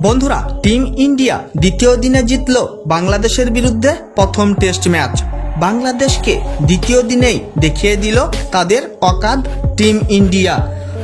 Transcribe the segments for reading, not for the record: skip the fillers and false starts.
বন্ধুরা, team India দ্বিতীয় দিনে জিতল বাংলাদেশের বিরুদ্ধে প্রথম টেস্ট ম্যাচ। বাংলাদেশকে দ্বিতীয় দিনেই দেখিয়ে দিল তাদের অকাদ টিম ইন্ডিয়া।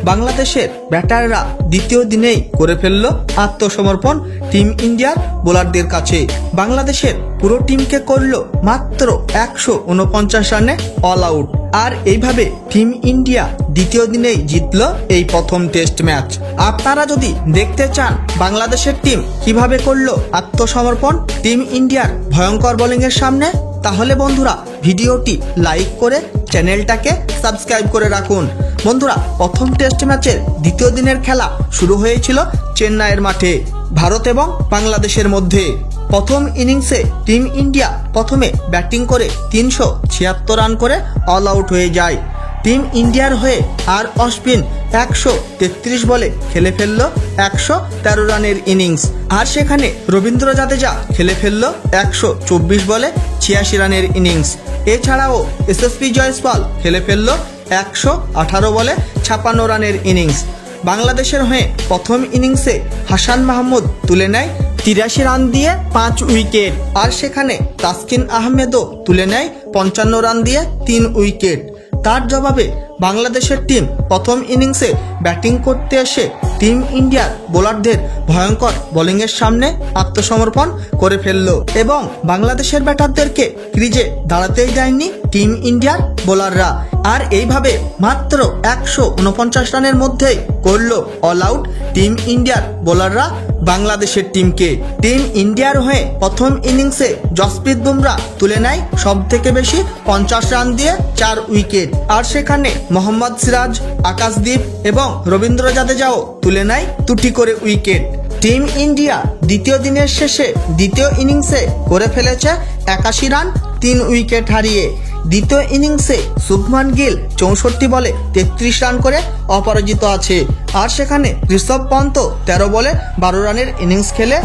বাংলাদেশের ব্যাটাররা দ্বিতীয় দিনেই করে ফেলল আত্মসমর্পণ টিম ইন্ডিয়ার বোলারদের কাছে। বাংলাদেশের পুরো টিমকে করল মাত্র 149 রানে অল আউট। আর এইভাবে টিম ইন্ডিয়া দ্বিতীয় দিনেই জিতল এই প্রথম টেস্ট ম্যাচ। আপনারা যদি দেখতে চান বাংলাদেশের টিম কিভাবে করল আত্মসমর্পণ টিম ইন্ডিয়ার ভয়ঙ্কর বোলিংয়ের সামনে, তাহলে বন্ধুরা ভিডিওটি লাইক করে চ্যানেলটাকে সাবস্ক্রাইব করে রাখুন। বন্ধুরা, প্রথম টেস্ট ম্যাচের দ্বিতীয় দিনের খেলা শুরু হয়েছিল চেন্নাইয়ের মাঠে ভারত এবং বাংলাদেশের মধ্যে। প্রথম ইনিংসে টিম ইন্ডিয়া প্রথমে ব্যাটিং করে 376 রান করে অল আউট হয়ে যায়। টিম ইন্ডিয়ার হয়ে আর অশ্বিন 133 বলে খেলে ফেলল 113 রানের ইনিংস। আর সেখানে রবীন্দ্র জাদেজা খেলে ফেলল 124 বলে 86 রানের ইনিংস। এছাড়াও এসএসপি জয়সওয়াল খেলে ফেলল 118 বলে 56 রানের ইনিংস। বাংলাদেশের হয়ে প্রথম ইনিংসে হাসান মাহমুদ তুলে নেয় 83 রান দিয়ে 5 উইকেট। আর সেখানে তাসকিন আহমেদও তুলে নেয় 55 রান দিয়ে 3 উইকেট। তার জবাবে বাংলাদেশের টিম প্রথম ইনিংসে ব্যাটিং করতে এসে টিম ইন্ডিয়ার বোলারদের ভয়ঙ্কর বোলিংয়ের সামনে আত্মসমর্পণ করে ফেলল এবং বাংলাদেশের ব্যাটারদেরকে ক্রিজে দাঁড়াতেই দেয়নি টিম ইন্ডিয়ার বোলাররা। আর এইভাবে মাত্র 149 রানের মধ্যেই করল অল আউট টিম ইন্ডিয়ার বোলাররা বাংলাদেশের টিমকে। টিম ইন্ডিয়ার হয়ে প্রথম ইনিংসে জসপ্রীত বুমরা তুলে নেয় সব থেকে বেশি 50 রান দিয়ে 4 উইকেট। আর সেখানে মোহাম্মদ সিরাজ, আকাশদীপ এবং রবীন্দ্র জাদেজাও তুলে নেয় 2টি করে উইকেট। টিম ইন্ডিয়া দ্বিতীয় দিনের শেষে দ্বিতীয় ইনিংসে করে ফেলেছে 81 রান 3 উইকেট হারিয়ে। দ্বিতীয় ইনিংসে শুভমান গিল 64 বলে 33 রান করে অপরাজিত আছে। আর সেখানে ঋষভ পন্ত 13 বলে 12 রানের ইনিংস খেলে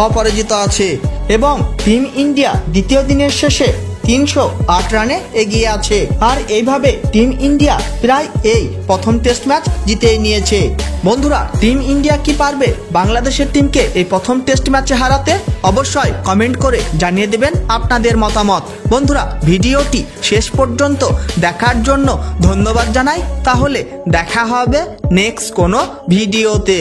অপরাজিত আছে এবং টিম ইন্ডিয়া দ্বিতীয় দিনের শেষে 308 রানে এগিয়ে আছে। আর এইভাবে টিম ইন্ডিয়া প্রায় এই প্রথম টেস্ট ম্যাচ জিতেই নিয়েছে। বন্ধুরা, টিম ইন্ডিয়া কি পারবে বাংলাদেশের টিমকে এই প্রথম টেস্ট ম্যাচে হারাতে? অবশ্যই কমেন্ট করে জানিয়ে দেবেন আপনাদের মতামত। বন্ধুরা, ভিডিওটি শেষ পর্যন্ত দেখার জন্য ধন্যবাদ জানাই। তাহলে দেখা হবে নেক্সট কোনো ভিডিওতে।